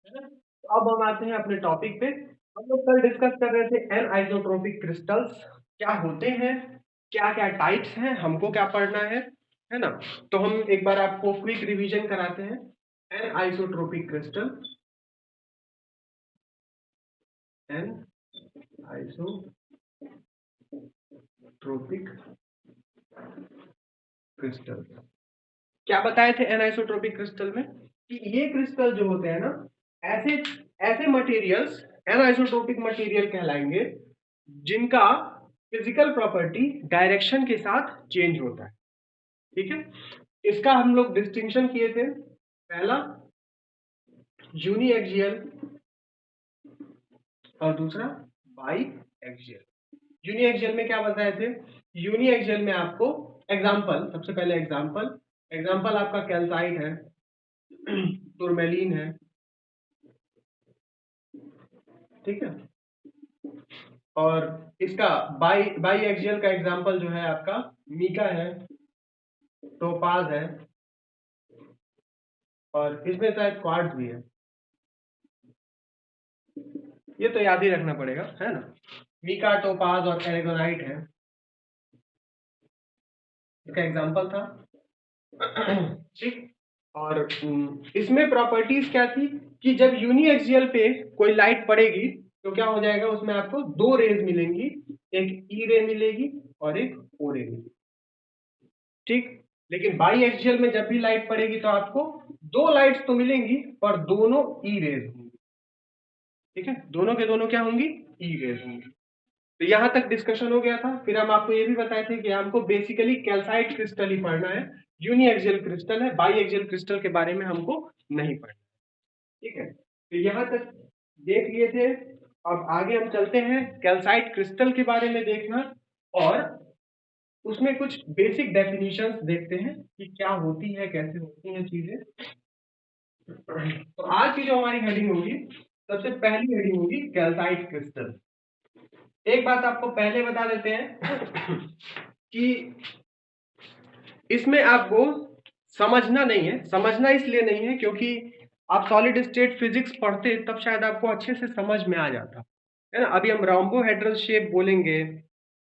है ना? तो अब हम आते हैं अपने टॉपिक पे। हम लोग कल डिस्कस कर रहे थे एनआइसोट्रोपिक क्रिस्टल्स क्या होते हैं, क्या-क्या टाइप्स हैं, हमको क्या पढ़ना है ना? तो हम एक बार आपको क्विक रिवीजन कराते हैं। एनआइसोट्रोपिक क्रिस्टल, एनआइसोट्रोपिक क्रिस्टल। क्या बताए थे एनिसोट्रोपिक क्रिस्टल में कि ये क्रिस्टल जो होते हैं ना, ऐसे ऐसे मटेरियल्स एनिसोट्रोपिक मटेरियल कहलाएंगे जिनका फिजिकल प्रॉपर्टी डायरेक्शन के साथ चेंज होता है। ठीक है, इसका हम लोग डिस्टिंक्शन किए थे। पहला यूनी एक्सियल और दूसरा बाई एक्सियल। यूनी एक्सियल में क्या बताए थे? यूनी एक्सियल में आपको एग्जाम्पल, सबसे पहले एग्जाम्पल एग्जाम्पल आपका कैल्साइट है, टूरमेलिन है, ठीक है। और इसका बाई बाई एक्सियल का एग्जांपल जो है आपका मीका है, टोपाज है, और इसमें शायद क्वार्ट्ज भी है। ये तो याद ही रखना पड़ेगा, है ना? मीका, टोपाज और एरेगोनाइट है, इसका एग्जांपल था। ठीक। और इसमें प्रॉपर्टीज क्या थी कि जब यूनी एक्सियल पे कोई लाइट पड़ेगी तो क्या हो जाएगा, उसमें आपको दो रेज मिलेंगी, एक ई रे मिलेगी और एक ओ रे मिलेगी। ठीक। लेकिन बाई एक्सियल में जब भी लाइट पड़ेगी तो आपको दो लाइट्स तो मिलेंगी पर दोनों ई रेज होंगी। ठीक है, दोनों के दोनों क्या होंगी? ई रेज होंगी। तो यहां तक डिस्कशन हो गया था। फिर हम आपको ये भी बताए थे कि हमको बेसिकली कैल्साइट क्रिस्टल ही पढ़ना है, यूनी एक्सियल क्रिस्टल है, बाई एक्सियल क्रिस्टल के बारे में हमको नहीं पढ़ना। ठीक है, तो यहां तक देख लिए थे। अब आगे हम चलते हैं कैल्साइट क्रिस्टल के बारे में देखना, और उसमें कुछ बेसिक डेफिनेशंस देखते हैं कि क्या होती है, कैसे होती हैं चीजें। तो आज की जो हमारी हेडिंग होगी, सबसे पहली हेडिंग होगी कैल्साइट क्रिस्टल। एक बात आपको पहले बता देते हैं कि इसमें आपको समझना नहीं है, समझना इसलिए नहीं है क्योंकि आप सॉलिड स्टेट फिजिक्स पढ़ते तब शायद आपको अच्छे से समझ में आ जाता, है ना? अभी हम रोम्बोहेड्रल शेप बोलेंगे,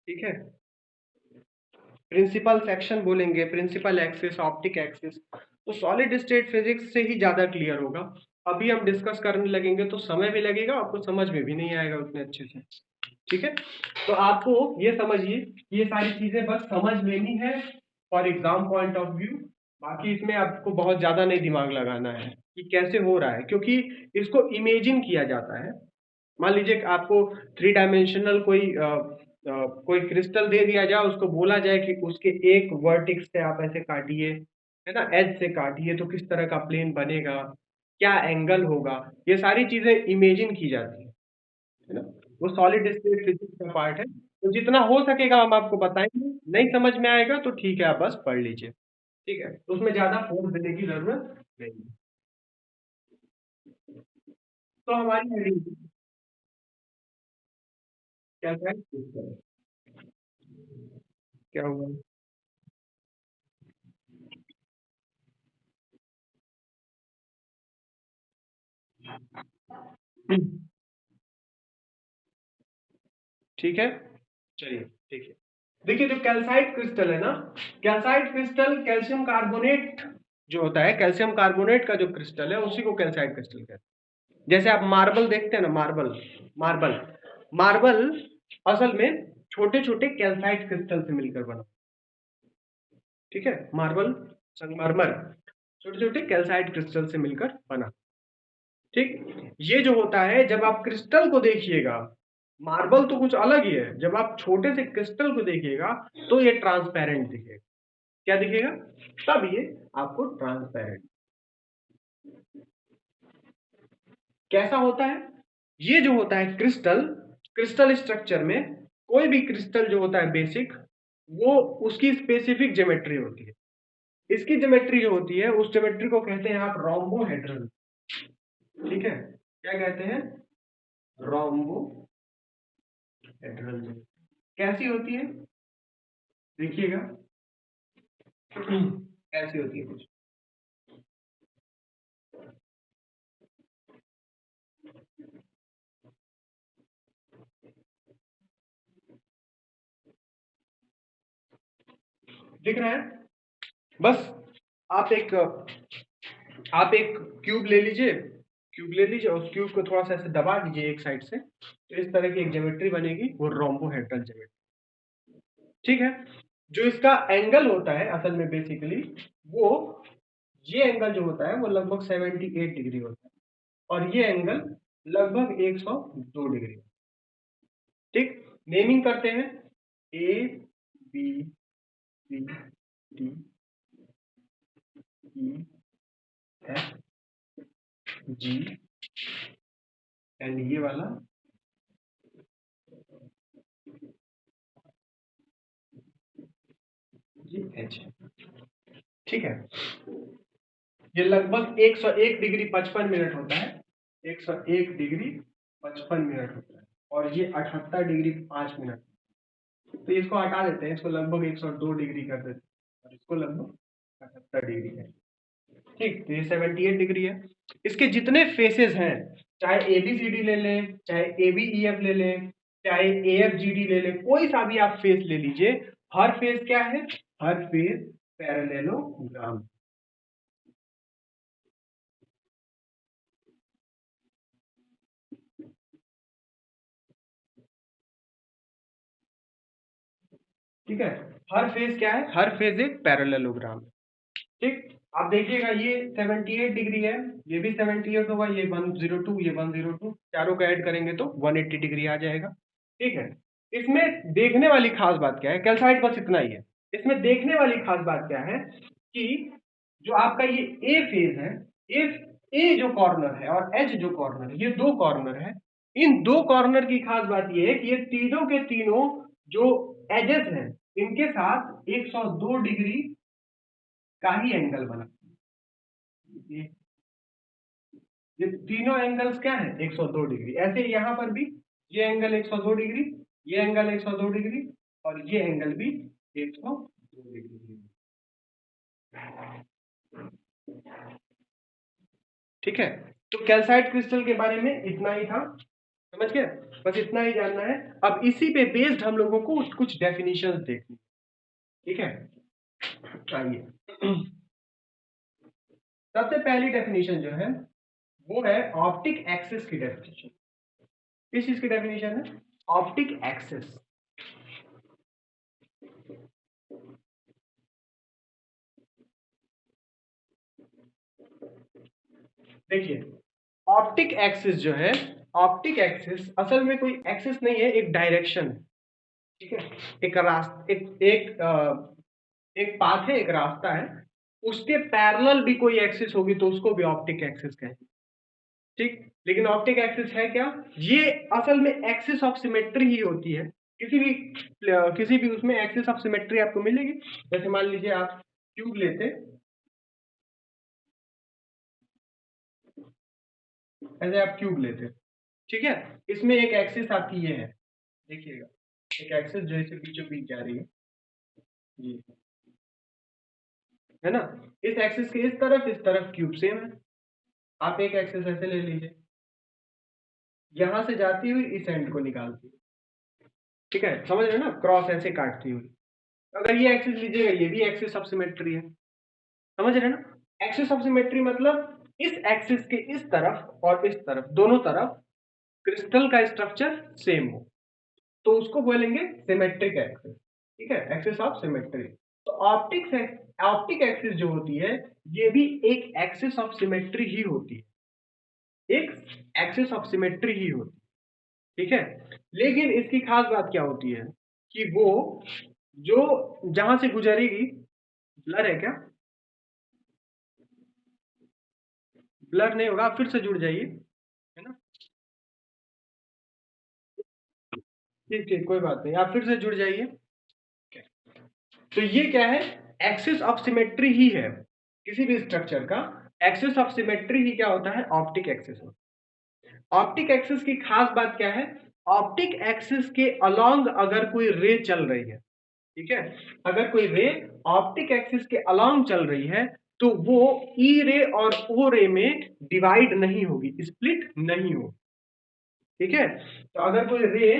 ठीक है, प्रिंसिपल सेक्शन बोलेंगे, प्रिंसिपल एक्सिस, ऑप्टिक एक्सिस, तो सॉलिड स्टेट फिजिक्स से ही ज्यादा क्लियर होगा। अभी हम डिस्कस करने लगेंगे तो समय भी लगेगा, आपको समझ में भी नहीं आएगा उतने अच्छे से। ठीक है, तो आपको ये समझिए ये सारी चीजें बस समझ लेनी है for exam point of view. बाकी इसमें आपको बहुत ज्यादा नहीं दिमाग लगाना है कि कैसे हो रहा है, क्योंकि इसको इमेजिन किया जाता है। मान लीजिए कि आपको थ्री डायमेंशनल कोई क्रिस्टल दे दिया जाए, उसको बोला जाए कि उसके एक वर्टेक्स से आप ऐसे काटिए, है ना, एज से काटिए तो किस तरह का प्लेन बनेगा, क्या एंगल होगा, ये सारी चीजें इमेजिन की जाती है ना। वो सॉलिड स्टेट फिजिक्स का पार्ट है, तो जितना हो सकेगा हम आपको बताएंगे। नहीं समझ में आएगा तो ठीक है, आप बस पढ़ लीजिए। ठीक है, तो उसमें ज्यादा फोर्स देने की जरूरत नहीं है। तो हमारी हेडिंग क्या है? क्या होगा? ठीक है, चलिए, ठीक है। देखिए जो कैल्साइट क्रिस्टल है ना, कैल्साइट क्रिस्टल कैल्शियम कार्बोनेट जो होता है, कैल्शियम कार्बोनेट का जो क्रिस्टल है उसी को कैल्साइट क्रिस्टल कहते हैं। जैसे आप मार्बल देखते हैं ना, मार्बल मार्बल मार्बल असल में छोटे छोटे कैल्साइट क्रिस्टल से मिलकर बना। ठीक है, मार्बल, संगमरमर छोटे छोटे कैल्साइट क्रिस्टल से मिलकर बना। ठीक, ये जो होता है जब आप क्रिस्टल को देखिएगा, मार्बल तो कुछ अलग ही है, जब आप छोटे से क्रिस्टल को देखिएगा तो ये ट्रांसपेरेंट दिखेगा। क्या दिखेगा? तब ये आपको ट्रांसपेरेंट कैसा होता है? ये जो होता है क्रिस्टल, क्रिस्टल स्ट्रक्चर में कोई भी क्रिस्टल जो होता है बेसिक, वो उसकी स्पेसिफिक ज्योमेट्री होती है। इसकी ज्योमेट्री जो होती है उस ज्योमेट्री को कहते हैं आप रोम्बोहेड्रल। ठीक है, क्या कहते हैं? रोम्बोहेड्रल। कैसी होती है? देखिएगा, ऐसी होती है कुछ। दिख रहा है? बस आप एक क्यूब ले लीजिए, उस क्यूब को थोड़ा सा ऐसे दबा दीजिए एक साइड से, तो इस तरह की एक ज्योमेट्री बनेगी, वो रोम्बोहेड्रल ज्योमेट्री। ठीक है? जो इसका एंगल होता है असल में बेसिकली, वो ये एंगल जो होता है वो लगभग 78 डिग्री होता है, और ये एंगल लगभग 102 डिग्री। ठीक, नेमिंग करते हैं, A B C D E F G, and ये वाला जी एच। ठीक है, ये लगभग 101 डिग्री 55 मिनट होता है, 101 डिग्री 55 मिनट होता है, और ये 78 डिग्री 5 मिनट। तो इसको हटा देते हैं, इसको लगभग 102 डिग्री कर देते हैं, और इसको लगभग 78 डिग्री है। ठीक, तो ये 78 डिग्री है। इसके जितने फेसेस हैं, चाहे ABCD ले लें, चाहे ABEF ले लें, चाहे AFGD ले लें, कोई सा भी आप फेस ले लीजिए, हर फेस क्या है? हर फेस पैरेललोग्राम। ठीक है, हर फेज क्या है? हर फेज एक पैरेललोग्राम। ठीक, आप देखिएगा ये 78 डिग्री है, ये भी 78 होगा, ये 102, ये 102, चारों का ऐड करेंगे तो 180 डिग्री आ जाएगा। ठीक है, इसमें देखने वाली खास बात क्या है? कैल्साइट बस इतना ही है। इसमें देखने वाली खास बात क्या है कि जो आपका ये ए फेज है, ए जो कॉर्नर है और एच जो कॉर्नर है, ये दो कॉर्नर है। इन दो कॉर्नर की खास बात ये है कि ये तीनों के तीनों जो एजेस हैं, इनके साथ 102 डिग्री का ही एंगल बना। ये तीनों एंगल्स क्या है? 102 डिग्री। ऐसे यहाँ पर भी ये एंगल 102 डिग्री, ये एंगल 102 डिग्री, और ये एंगल भी 102 डिग्री। ठीक है, तो कैल्साइट क्रिस्टल के बारे में इतना ही था, समझ गए? बस इतना ही जानना है। अब इसी पे बेस्ड हम लोगों को कुछ डेफिनेशंस देखनी। ठीक है, आइए, सबसे पहली डेफिनेशन जो है वो है ऑप्टिक एक्सिस की डेफिनेशन। किस चीज की डेफिनेशन है? Optic axis. देखिए, ऑप्टिक एक्सिस जो है, ऑप्टिक एक्सिस असल में कोई एक्सिस नहीं है, एक डायरेक्शन है। ठीक है, एक रास्ता, एक पाथ है, एक रास्ता है, उसके पैरेलल भी कोई एक्सिस होगी तो उसको भी ऑप्टिक एक्सिस कहेंगे। ठीक, लेकिन ऑप्टिक एक्सिस है क्या? ये असल में एक्सिस ऑफ सिमेट्री ही होती है। किसी भी उसमें एक्सिस ऑफ सिमेट्री आपको मिलेगी। जैसे मान लीजिए आप क्यूब लेते, ऐसे आप क्यूब लेते, ठीक है, इसमें एक एक्सिस आपकी ये है, देखिएगा, एक एक्सिस जो इसे बीचों बीच जा रही है, ये है ना? इस एक्सिस के इस तरफ क्यूब सेम है। आप एक एक्सिस ऐसे ले लीजिए, यहां से जाती हुई इस एंड को निकालती है। ठीक है, समझ रहे हो ना? क्रॉस ऐसे काटती हुई। अगर ये एक्सिस लीजिएगा, ये भी एक्सिस ऑफ सिमेट्री है। समझ रहे हैं ना? एक्सिस ऑफ सिमेट्री मतलब इस एक्सिस के इस तरफ और इस तरफ, दोनों तरफ क्रिस्टल का स्ट्रक्चर सेम हो, तो उसको बोलेंगे सिमेट्रिक एक्सिस। ठीक है, एक्सिस ऑफ सिमेट्री। तो ऑप्टिक एक्सिस जो होती है, ये भी एक एक्सिस ऑफ सिमेट्री ही होती है, एक एक्सिस ऑफ सिमेट्री ही होती है। ठीक है, लेकिन इसकी खास बात क्या होती है कि वो जो जहां से गुजरेगी, ब्लर है क्या? ब्लर नहीं होगा, आप फिर से जुड़ जाइए, है ना? ठीक ठीक, कोई बात नहीं, आप फिर से जुड़ जाइए। तो ये क्या है? एक्सिस ऑफ सिमेट्री ही है किसी भी स्ट्रक्चर का। एक्सिस ऑफ सिमेट्री ही क्या होता है? ऑप्टिक एक्सिस होता है। ऑप्टिक एक्सिस की खास बात क्या है? ऑप्टिक एक्सिस के अलोंग अगर कोई रे चल रही है, ठीक है, अगर कोई रे ऑप्टिक एक्सिस के अलोंग चल रही है, तो वो ई रे और ओ रे में डिवाइड नहीं होगी, स्प्लिट नहीं होगी। ठीक है, तो अगर कोई रे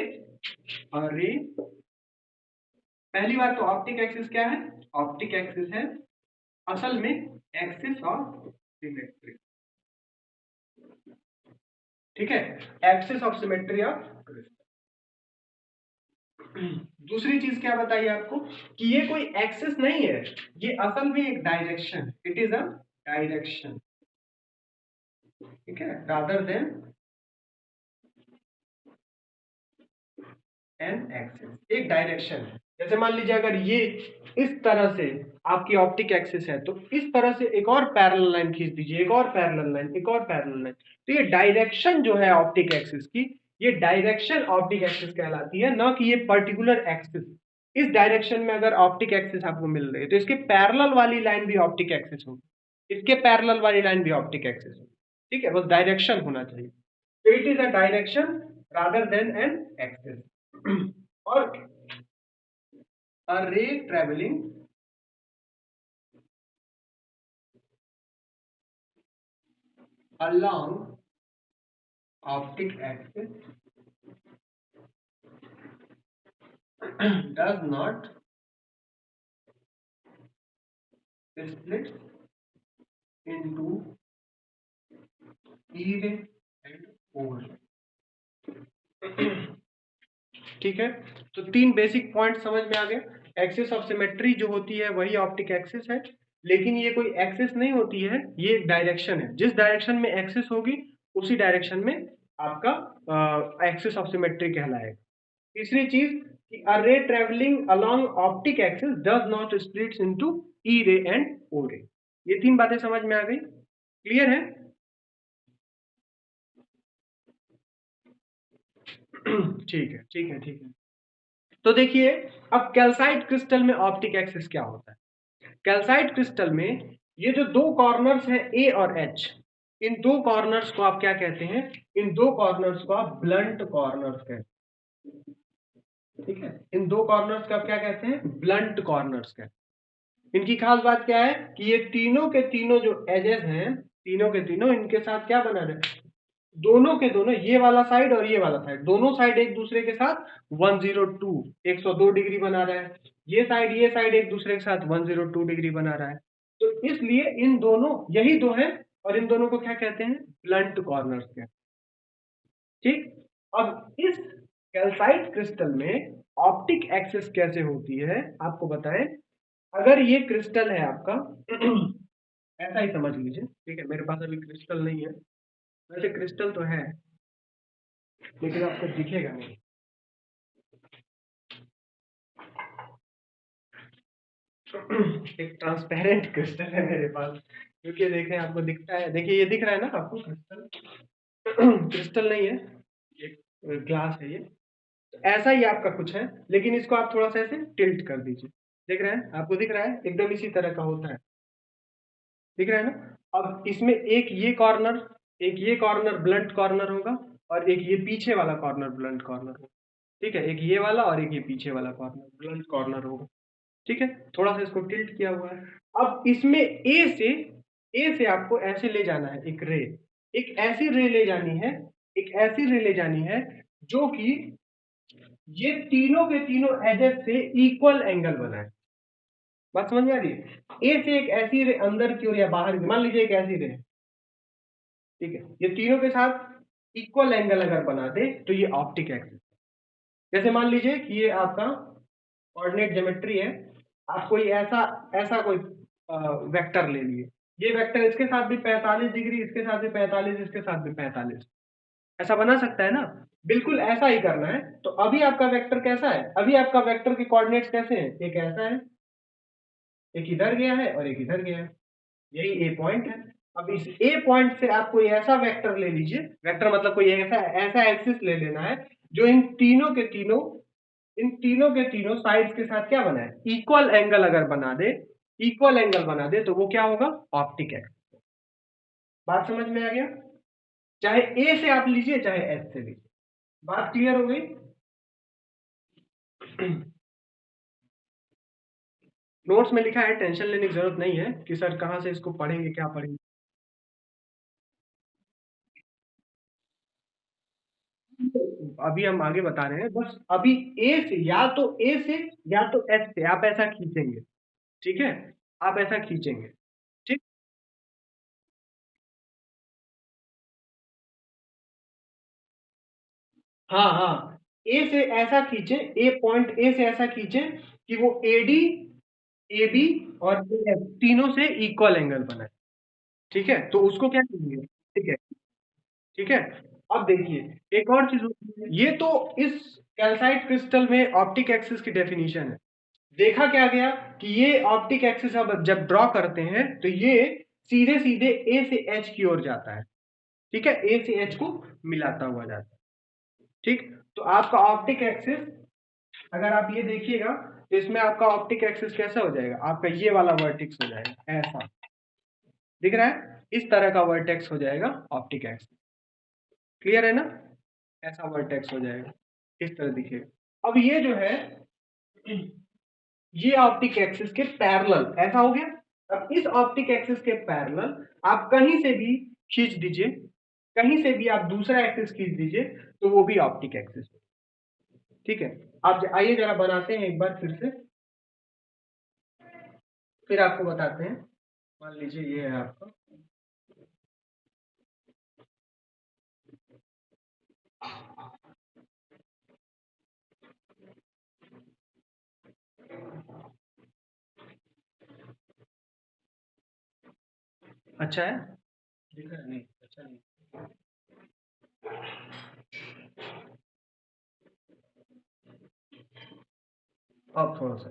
पहली बात तो ऑप्टिक एक्सिस क्या है? ऑप्टिक एक्सिस है असल में एक्सिस ऑफ सिमेट्री, ठीक है, axis of symmetry of crystal. दूसरी चीज क्या बताइए आपको कि ये कोई एक्सिस नहीं है, ये असल में एक direction, it is a direction, ठीक है, रादर देन एन एक्सिस, एक डायरेक्शन है। जैसे मान लीजिए अगर ये इस तरह से आपकी ऑप्टिक एक्सिस है तो इस तरह से एक और पैरेलल लाइन खींच दीजिए, एक और पैरेलल लाइन, एक और पैरेलल लाइन, तो ये डायरेक्शन जो है ऑप्टिक एक्सिस की, ये डायरेक्शन ऑप्टिक एक्सिस कहलाती है, ना कि ये पर्टिकुलर एक्सिस। इस डायरेक्शन में अगर ऑप्टिक एक्सिस आपको मिल रही है तो इसके पैरेलल वाली लाइन भी ऑप्टिक एक्सिस होगी, इसके पैरेलल वाली लाइन भी ऑप्टिक एक्सिस होगी, ठीक है, बस डायरेक्शन होना चाहिए। तो it is a direction rather than an axis. और a ray traveling along optic axis does not split into E ray and O ray, ठीक है। तो तीन बेसिक पॉइंट समझ में आ गए। एक्सिस ऑफ सिमेट्री जो होती है वही ऑप्टिक एक्सिस है, लेकिन ये कोई एक्सिस नहीं होती है, ये एक डायरेक्शन है, जिस डायरेक्शन में एक्सिस होगी उसी डायरेक्शन में आपका एक्सिस ऑफ सिमेट्री कहलाएगा। तीसरी चीज कि a ray travelling along optic axis does not splits into e ray and O रे। ये तीन बातें समझ में आ गई, क्लियर है? ठीक है, ठीक है, ठीक है। तो देखिए अब कैल्साइट क्रिस्टल में ऑप्टिक एक्सिस क्या होता है। कैल्साइट क्रिस्टल में ये जो दो कॉर्नर्स हैं ए और एच, इन दो कॉर्नर्स को आप क्या कहते हैं? इन दो कॉर्नर्स को आप ब्लंट कॉर्नर्स कहते हैं, ठीक है, इन दो कॉर्नर्स का आप क्या कहते हैं? ब्लंट कॉर्नर्स कहते हैं। इनकी खास बात क्या है कि ये तीनों के तीनों जो एजेस हैं, तीनों के तीनों इनके साथ क्या बना रहे, दोनों के दोनों, ये वाला साइड और ये वाला साइड, दोनों साइड एक दूसरे के साथ 102 डिग्री बना रहा है, ये साइड एक दूसरे के साथ 102 डिग्री बना रहा है। तो इसलिए इन दोनों, यही दो है, और इन दोनों को क्या कहते हैं? ब्लंट कॉर्नर्स कहते हैं, ठीक। अब इस कैल्साइट क्रिस्टल में ऑप्टिक एक्सिस कैसे होती है आपको बताएं। अगर ये क्रिस्टल है आपका, ऐसा ही समझ लीजिए, ठीक है, मेरे पास अभी क्रिस्टल नहीं है, वैसे क्रिस्टल तो है लेकिन आपको दिखेगा नहीं। एक ट्रांसपेरेंट क्रिस्टल है मेरे पास, क्योंकि देखें आपको दिखता है, देखिए ये दिख रहा है ना आपको क्रिस्टल। क्रिस्टल नहीं है, एक ग्लास है ये। तो ऐसा ही आपका कुछ है, लेकिन इसको आप थोड़ा सा ऐसे टिल्ट कर दीजिए, देख रहे हैं? आपको दिख रहा है एकदम इसी तरह का होता है, दिख रहा है ना? अब इसमें एक ये कॉर्नर ब्लंट कॉर्नर होगा और एक ये पीछे वाला कॉर्नर ब्लंट कॉर्नर होगा, ठीक है, एक ये वाला और एक ये पीछे वाला कॉर्नर ब्लंट कॉर्नर होगा, ठीक है। थोड़ा सा इसको टिल्ट किया हुआ है। अब इसमें ए से आपको ऐसे ले जाना है एक रे, एक ऐसी रे ले जानी है, एक ऐसी रे ले जानी है जो कि ये तीनों के तीनों एजेस से इक्वल एंगल बनाए। बात समझ में आ रही है? ए से एक ऐसी रे अंदर की ओर या बाहर की, मान लीजिए एक ऐसी रे, ठीक है, ये तीनों के साथ इक्वल एंगल अगर बना दे तो ये ऑप्टिक एक्सिस। जैसे मान लीजिए कि ये आपका कोऑर्डिनेट ज्योमेट्री है, आप कोई ऐसा ऐसा कोई वेक्टर ले लिए, ये वेक्टर इसके साथ भी 45 डिग्री, इसके साथ भी 45, इसके साथ भी 45, ऐसा बना सकता है ना? बिल्कुल ऐसा ही करना है। तो अभी आपका वेक्टर कैसा है? अभी आपका वेक्टर के कोऑर्डिनेट्स कैसे हैं? एक ऐसा है, एक इधर गया है और एक इधर गया है, यही ए पॉइंट है। अब इस ए पॉइंट से आप कोई ऐसा वेक्टर ले लीजिए, वेक्टर मतलब कोई ऐसा ऐसा एक्सिस ले लेना है जो इन तीनों के तीनों साइड्स के साथ क्या बनाए? इक्वल एंगल अगर बना दे, इक्वल एंगल बना दे तो वो क्या होगा? Optic axis. बात समझ में आ गया? चाहे ए से आप लीजिए चाहे एच से लीजिए। बात क्लियर हो गई? नोट्स में लिखा है, टेंशन लेने की जरूरत नहीं है कि सर कहां से इसको पढ़ेंगे, क्या पढ़ेंगे। अभी हम आगे बता रहे हैं, बस अभी ए से या तो एच से आप ऐसा खींचेंगे, ठीक है, आप ऐसा खींचेंगे, ठीक। हाँ हाँ, ए से ऐसा खींचे, ए पॉइंट ए से ऐसा खींचे कि वो एडी, ए बी और AF तीनों से इक्वल एंगल बनाए, ठीक है, तो उसको क्या कहेंगे, ठीक है, ठीक है। अब देखिए एक और चीज होती है, ये तो इस कैल्साइट क्रिस्टल में ऑप्टिक एक्सिस की डेफिनेशन है। देखा क्या गया कि ये ऑप्टिक एक्सिस अब जब ड्रॉ करते हैं तो ये सीधे सीधे ए से एच की ओर जाता है, ठीक है, ए से एच को मिलाता हुआ जाता है, ठीक। तो आपका ऑप्टिक एक्सिस, अगर आप ये देखिएगा तो इसमें आपका ऑप्टिक एक्सिस कैसा हो जाएगा, आपका ये वाला वर्टेक्स हो जाएगा, ऐसा दिख रहा है, इस तरह का वर्टेक्स हो जाएगा ऑप्टिक एक्सिस, क्लियर है ना, ऐसा वर्टेक्स हो जाएगा, इस तरह दिखेगा। अब ये जो है, ये ऑप्टिक एक्सिस के पैरेलल ऐसा हो गया। अब इस ऑप्टिक एक्सिस के पैरेलल आप कहीं से भी खींच दीजिए, कहीं से भी आप दूसरा एक्सिस खींच दीजिए, तो वो भी ऑप्टिक एक्सिस, ठीक है। आप आइए जरा बनाते हैं एक बार फिर से, फिर आपको बताते हैं। मान लीजिए ये है आपका, अच्छा है, दिख रहा है? नहीं अच्छा नहीं, अब थोड़ा सा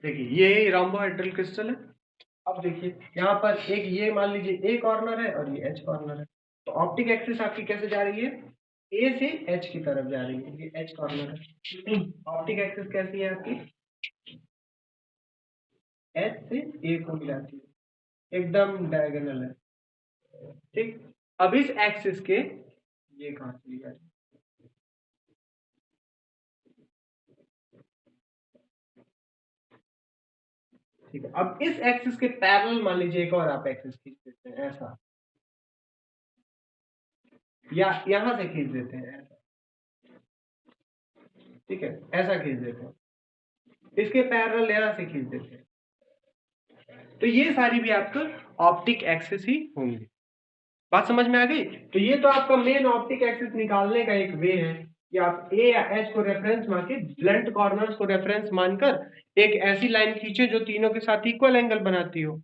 देखिए, ये राम्बोहेड्रल क्रिस्टल है। अब देखिए यहाँ पर एक, ये मान लीजिए ए कॉर्नर है और ये एच कॉर्नर है, तो ऑप्टिक एक्सिस आपकी कैसे जा रही है, ए से एच की तरफ जा रही है, ये एच कॉर्नर है। ऑप्टिक एक्सिस कैसी है आपकी, एच से ए को मिलाती है, एकदम डायगोनल है, ठीक। अब इस एक्सिस के, ये कहाँ चली जा रही है, ठीक है। अब इस एक्सिस के पैरेलल मान लीजिए एक और आप एक्सिस खींच देते हैं, ऐसा, या यहां से खींच देते हैं ऐसा, ठीक है, ऐसा खींच देते हैं, इसके पैरेलल यहां से खींच देते हैं, तो ये सारी भी आपका ऑप्टिक एक्सिस ही होंगी। बात समझ में आ गई? तो ये तो आपका मेन ऑप्टिक एक्सिस निकालने का एक वे है कि आप ए या एच को रेफरेंस मान के, ब्लंट कॉर्नर्स को रेफरेंस मानकर एक ऐसी लाइन खींचे जो तीनों के साथ इक्वल एंगल बनाती हो,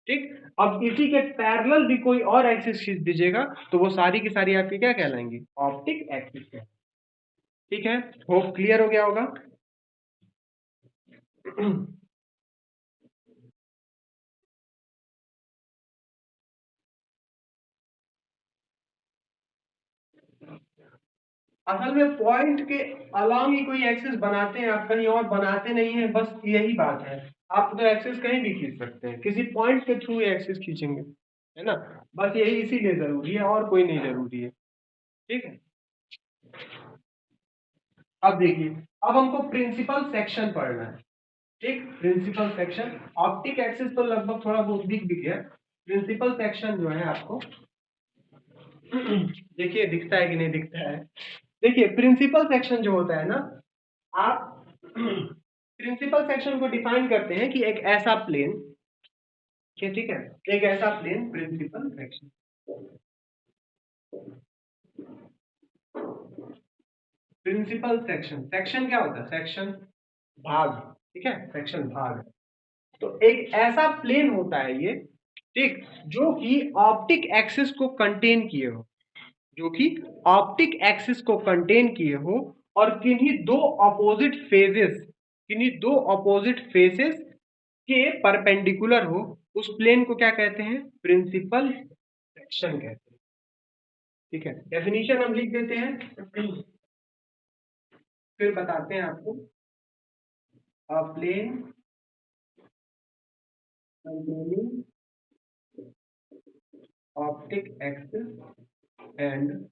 ठीक। अब इसी के पैरेलल भी कोई और एक्सिस खींच दीजिएगा तो वो सारी की सारी आपकी क्या कहलाएंगी, ऑप्टिक एक्सिस है, ठीक है। होप क्लियर हो गया होगा। असल में पॉइंट के अलोंग ही कोई एक्सिस बनाते हैं आप, कहीं और बनाते नहीं है, बस यही बात है। आप तो एक्सिस कहीं भी खींच सकते हैं, किसी पॉइंट के थ्रू एक्सिस खींचेंगे, है ना, बस यही इसीलिए जरूरी है और कोई नहीं जरूरी है, ठीक है। अब देखिए, अब हमको प्रिंसिपल सेक्शन पढ़ना है, ठीक। प्रिंसिपल सेक्शन, ऑप्टिक एक्सिस तो लगभग थोड़ा बहुत दिख भी गया, प्रिंसिपल सेक्शन जो है आपको देखिए दिखता है कि नहीं दिखता है। देखिए प्रिंसिपल सेक्शन जो होता है ना, आप प्रिंसिपल सेक्शन को डिफाइन करते हैं कि एक ऐसा प्लेन, ठीक है, एक ऐसा plane principal section, principal section, section क्या होता है, सेक्शन भाग, ठीक है, सेक्शन भाग। तो एक ऐसा प्लेन होता है ये, ठीक, जो कि ऑप्टिक एक्सिस को कंटेन किए हो, जो कि ऑप्टिक एक्सिस को कंटेन किए हो, और किन्हीं दो अपोजिट फेसेस के परपेंडिकुलर हो, उस प्लेन को क्या कहते हैं, प्रिंसिपल सेक्शन कहते हैं, ठीक है। डेफिनेशन हम लिख देते हैं, फिर बताते हैं आपको। अ plane containing optic axis and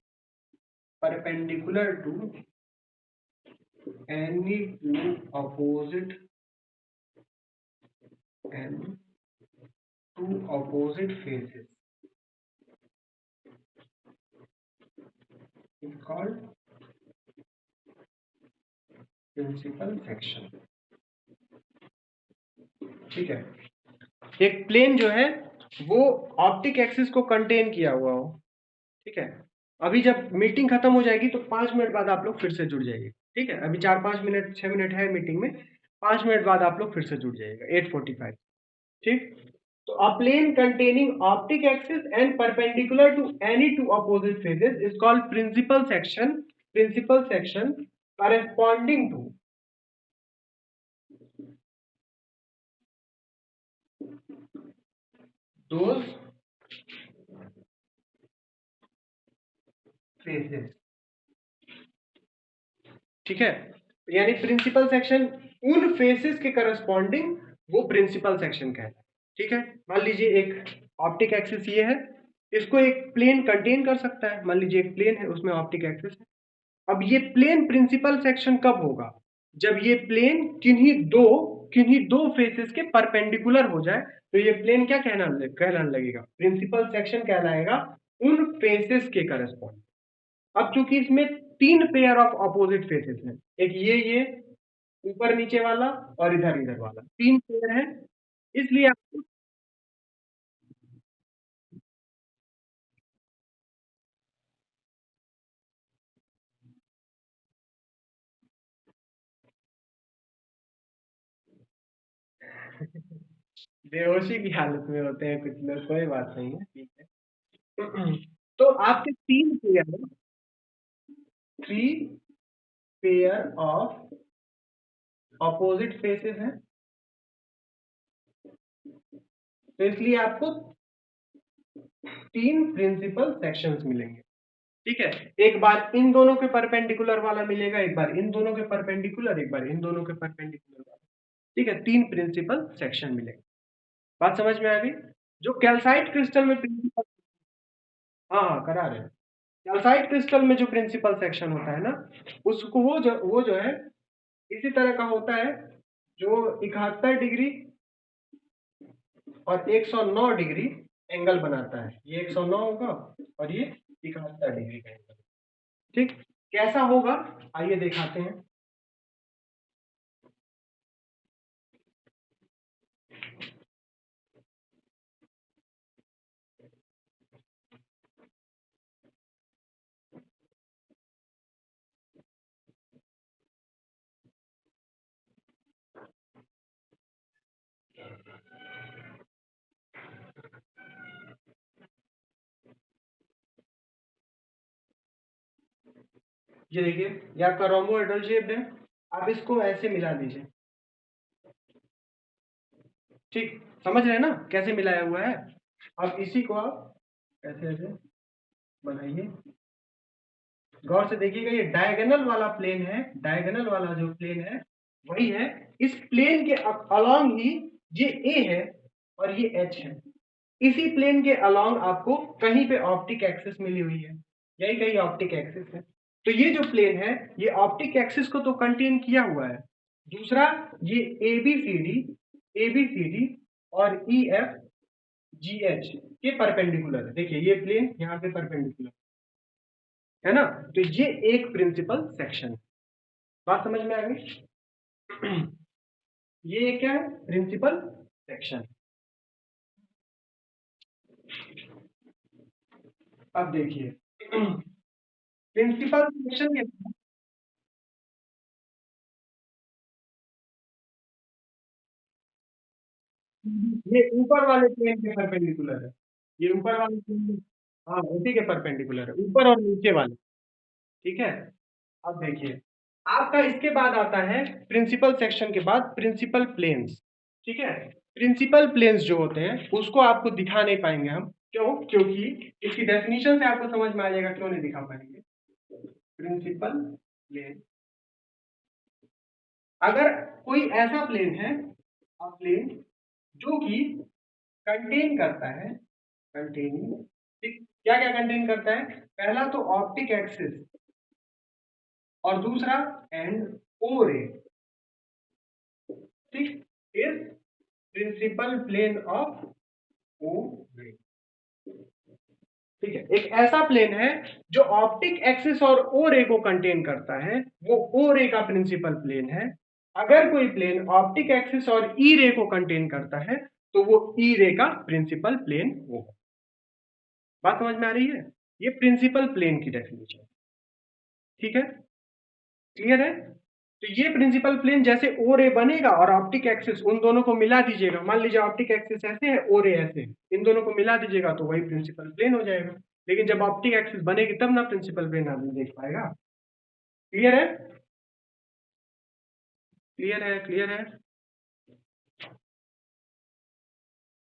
perpendicular to any two and two opposite faces is called principal section. ठीक है, एक प्लेन जो है वो ऑप्टिक एक्सिस को कंटेन किया हुआ हो। ठीक है, अभी जब मीटिंग खत्म हो जाएगी तो 5 मिनट बाद आप लोग फिर से जुड़ जाइए। ठीक है, अभी 4-5 मिनट 6 मिनट है मीटिंग में, 5 मिनट बाद आप लोग फिर से जुड़ जाइएगा 8:45। ठीक, तो a plane containing optic axis and perpendicular to any two opposite phases is called principal section, principal section corresponding to those phases। ठीक है, यानी प्रिंसिपल सेक्शन उन फेसेस के करस्पॉन्डिंग वो प्रिंसिपल सेक्शन कहलाता है। ठीक है, मान लीजिए एक ऑप्टिक एक्सिस ये है, इसको एक प्लेन कंटेन कर सकता है। मान लीजिए एक प्लेन है, उसमें ऑप्टिक एक्सिस है। अब ये प्लेन प्रिंसिपल सेक्शन कब होगा? जब ये प्लेन किन्हीं दो फेसेस के परपेंडिकुलर हो जाए तो ये प्लेन क्या कहलाने लगेगा? प्रिंसिपल सेक्शन कहलाएगा उन फेसेस के करस्पॉन्ड। अब चूंकि इसमें 3 पेयर ऑफ अपोजिट फेसेस हैं, एक ये ऊपर नीचे वाला और इधर इधर वाला, 3 पेयर है, इसलिए आपको बेहोशी की हालत में होते हैं कुछ लोग, कोई बात नहीं है, ठीक है। तो आपके 3 पेयर है, 3 पेयर ऑफ अपोजिट फेसेस हैं, तो इसलिए आपको 3 प्रिंसिपल सेक्शंस मिलेंगे। ठीक है, एक बार इन दोनों के परपेंडिकुलर वाला मिलेगा, एक बार इन दोनों के परपेंडिकुलर, एक बार इन दोनों के परपेंडिकुलर वाला। ठीक है, 3 प्रिंसिपल सेक्शन मिलेंगे। बात समझ में आ गई? जो कैल्साइट क्रिस्टल में प्रिंसिपल, हाँ हाँ करा रहे हैं, कैल्साइट क्रिस्टल में जो प्रिंसिपल सेक्शन होता है ना, उसको वो जो है इसी तरह का होता है, जो 71 डिग्री और 109 डिग्री एंगल बनाता है। ये 109 होगा और ये 71 डिग्री का एंगल। ठीक, कैसा होगा आइए दिखाते हैं। ये देखिए, ये आपका रोम्बोहेड्रल शेप्ड है, आप इसको ऐसे मिला दीजिए। ठीक, समझ रहे हैं ना कैसे मिलाया हुआ है? अब इसी को आप ऐसे ऐसे बनाइए, गौर से देखिएगा, ये डायगोनल वाला प्लेन है, डायगोनल वाला जो प्लेन है वही है। इस प्लेन के अलोंग ही ये ए है और ये एच है। इसी प्लेन के अलोंग आपको कहीं पे ऑप्टिक एक्सिस मिली हुई है, यही कहीं ऑप्टिक एक्सिस है। तो ये जो प्लेन है ये ऑप्टिक एक्सिस को तो कंटेन किया हुआ है। दूसरा, ये ए बी सी डी और ई एफ जी एच के परपेंडिकुलर है। देखिए ये प्लेन यहाँ पे परपेंडिकुलर है ना, तो ये एक प्रिंसिपल सेक्शन है। बात समझ में आ गई? ये क्या है? Principal section. अब देखिए प्रिंसिपल सेक्शन के, ये ऊपर वाले प्लेन के परपेंडिकुलर है, ये ऊपर वाले प्लेन, हाँ उसी के परपेंडिकुलर है, ऊपर और नीचे वाले। ठीक है, अब देखिए आपका इसके बाद आता है, प्रिंसिपल सेक्शन के बाद प्रिंसिपल प्लेन्स। ठीक है, प्रिंसिपल प्लेन्स जो होते हैं उसको आपको दिखा नहीं पाएंगे हम, क्यों? क्योंकि इसकी डेफिनेशन से आपको समझ में आ जाएगा क्यों नहीं दिखा पाएंगे। प्रिंसिपल प्लेन, अगर कोई ऐसा प्लेन है, प्लेन जो कि कंटेन करता है, कंटेनिंग, ठीक, क्या क्या कंटेन करता है? पहला तो ऑप्टिक एक्सिस और दूसरा एंड ओ रे। ठीक, is principal plane of O ray. ठीक है, एक ऐसा प्लेन है जो ऑप्टिक एक्सिस और ओ रे को कंटेन करता है, वो ओ रे का प्रिंसिपल प्लेन है। अगर कोई प्लेन ऑप्टिक एक्सिस और ई रे को कंटेन करता है तो वो ई रे का प्रिंसिपल प्लेन होगा। बात समझ में आ रही है? ये प्रिंसिपल प्लेन की डेफिनेशन। ठीक है, क्लियर है? तो ये प्रिंसिपल प्लेन जैसे ओ रे बनेगा और ऑप्टिक एक्सिस, उन दोनों को मिला दीजिएगा। मान लीजिए ऑप्टिक एक्सिस ऐसे है, ओ रे ऐसे है, इन दोनों को मिला दीजिएगा तो वही प्रिंसिपल प्लेन हो जाएगा। लेकिन जब ऑप्टिक एक्सिस बनेगी तब ना प्रिंसिपल प्लेन आदमी देख पाएगा। क्लियर है? क्लियर है? क्लियर है?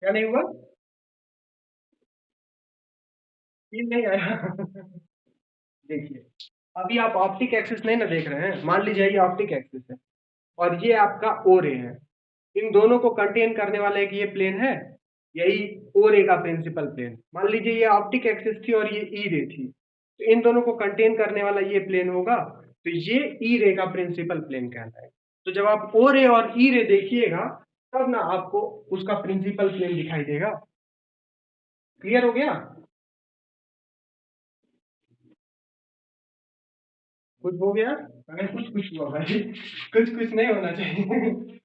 क्या नहीं हुआ? ये नहीं आया। देखिए, अभी आप ऑप्टिक एक्सिस नहीं ना देख रहे हैं। मान लीजिए ये ऑप्टिक एक्सिस है और ये आपका ओ रे है। इन दोनों को कंटेन करने वाला एक ये प्लेन है, यही ओ रे का प्रिंसिपल प्लेन। मान लीजिए ये ऑप्टिक एक्सिस थी और ये ई रे थी, तो इन दोनों को कंटेन करने वाला ये प्लेन होगा, तो ये ई रे का प्रिंसिपल प्लेन कहलाएगा। तो जब आप ओ रे और ई रे देखिएगा तब ना आपको उसका प्रिंसिपल प्लेन दिखाई देगा। क्लियर हो गया? कुछ हो गया? अगर कुछ कुछ हुआ भाई, कुछ कुछ नहीं होना चाहिए।